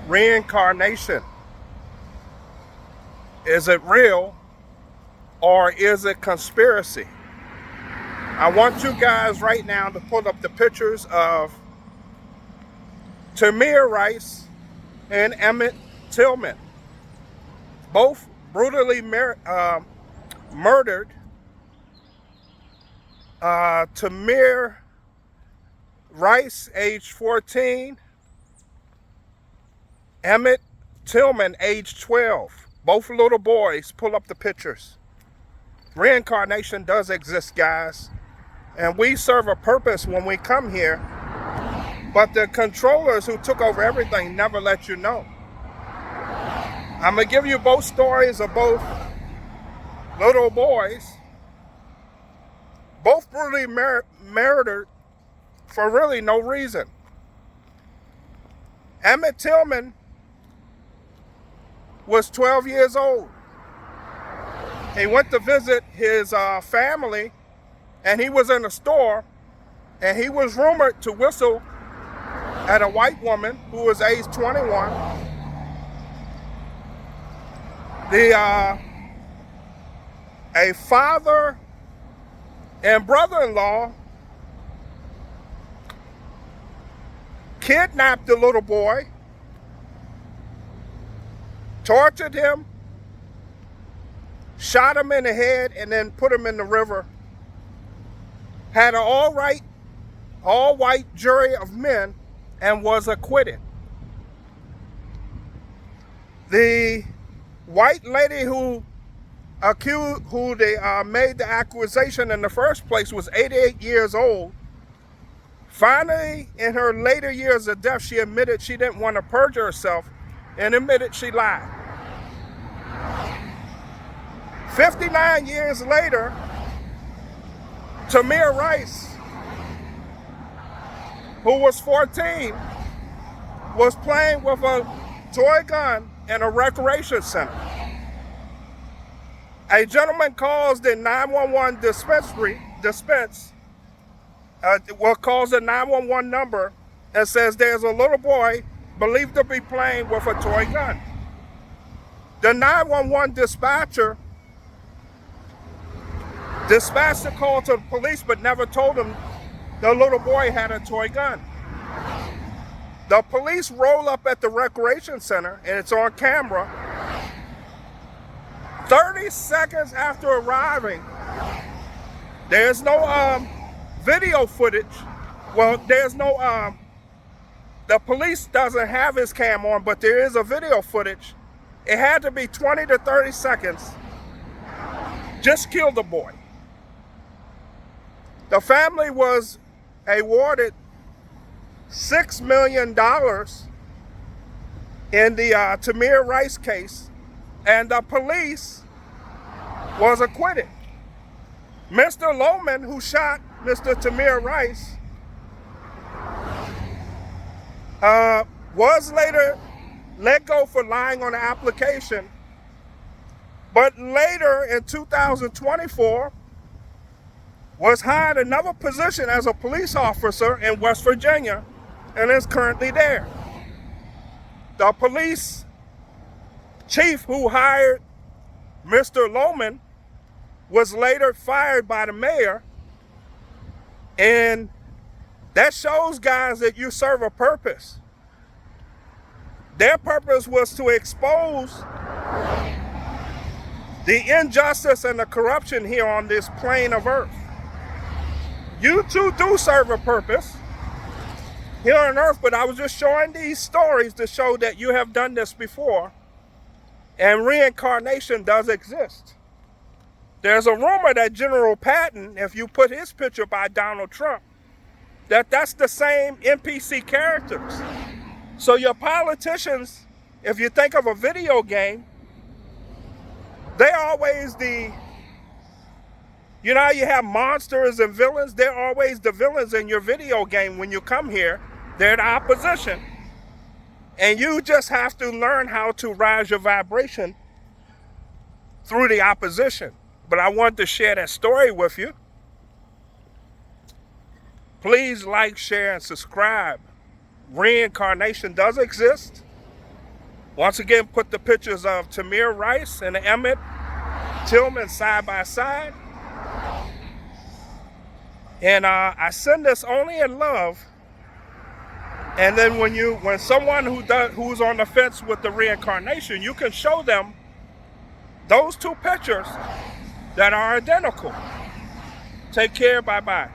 Reincarnation. Is it real or is it conspiracy? I want you guys right now to pull up the pictures of Tamir Rice and Emmitt Till, both brutally murdered. Tamir Rice, age 14. Emmitt Till, age 12. Both little boys. Pull up the pictures. Reincarnation does exist, guys. And we serve a purpose when we come here. But the controllers who took over everything never let you know. I'm going to give you both stories of both little boys. Both brutally murdered for really no reason. Emmitt Till was 12 years old. He went to visit his family, and he was in a store, and he was rumored to whistle at a white woman who was age 21. A father and brother-in-law kidnapped the little boy, tortured him, shot him in the head, and then put him in the river. Had an all-white jury of men and was acquitted. The white lady who they made the accusation in the first place was 88 years old. Finally, in her later years of death, she admitted she didn't want to perjure herself and admitted she lied. 59 years later, Tamir Rice, who was 14, was playing with a toy gun in a recreation center. A gentleman calls the 911 calls the 911 number and says there's a little boy believed to be playing with a toy gun. The 911 dispatcher dispatched the call to the police but never told them the little boy had a toy gun. The police roll up at the recreation center, and it's on camera. 30 seconds after arriving, there's no video footage. Well, there's no, the police doesn't have his cam on, but there is a video footage. It had to be 20 to 30 seconds. Just kill the boy. The family was awarded $6 million in the Tamir Rice case, and the police was acquitted. Mr. Lohman, who shot Mr. Tamir Rice, was later let go for lying on the application, but later in 2024 was hired another position as a police officer in West Virginia and is currently there. The police chief who hired Mr. Lohman was later fired by the mayor, and that shows, guys, that you serve a purpose. Their purpose was to expose the injustice and the corruption here on this plane of earth. You too do serve a purpose here on earth, but I was just showing these stories to show that you have done this before, and reincarnation does exist. There's a rumor that General Patton, if you put his picture by Donald Trump, that's the same NPC characters. So your politicians, if you think of a video game, they're always you know how you have monsters and villains? They're always the villains in your video game when you come here. They're the opposition. And you just have to learn how to rise your vibration through the opposition. But I wanted to share that story with you. Please like, share, and subscribe. Reincarnation does exist. Once again, put the pictures of Tamir Rice and Emmitt Till side by side. And I send this only in love. And then when someone who's on the fence with the reincarnation, you can show them those two pictures that are identical. Take care. Bye-bye.